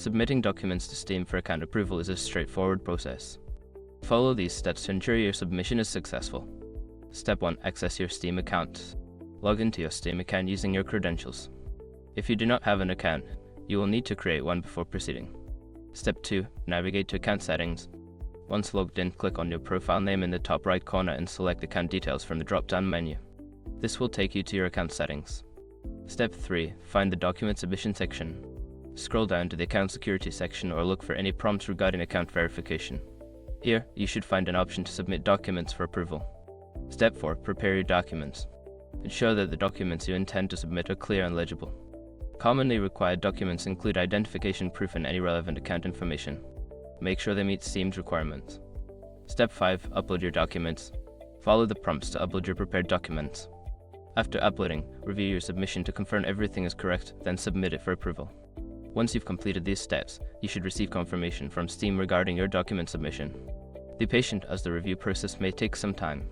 Submitting documents to Steam for account approval is a straightforward process. Follow these steps to ensure your submission is successful. Step 1. Access your Steam account. Log into your Steam account using your credentials. If you do not have an account, you will need to create one before proceeding. Step 2. Navigate to account settings. Once logged in, click on your profile name in the top right corner and select account details from the drop-down menu. This will take you to your account settings. Step 3. Find the document submission section. Scroll down to the account security section or look for any prompts regarding account verification. Here, you should find an option to submit documents for approval. Step 4. Prepare your documents. Ensure that the documents you intend to submit are clear and legible. Commonly required documents include identification proof and any relevant account information. Make sure they meet Steam's requirements. Step 5. Upload your documents. Follow the prompts to upload your prepared documents. After uploading, review your submission to confirm everything is correct, then submit it for approval. Once you've completed these steps, you should receive confirmation from Steam regarding your document submission. Be patient as the review process may take some time.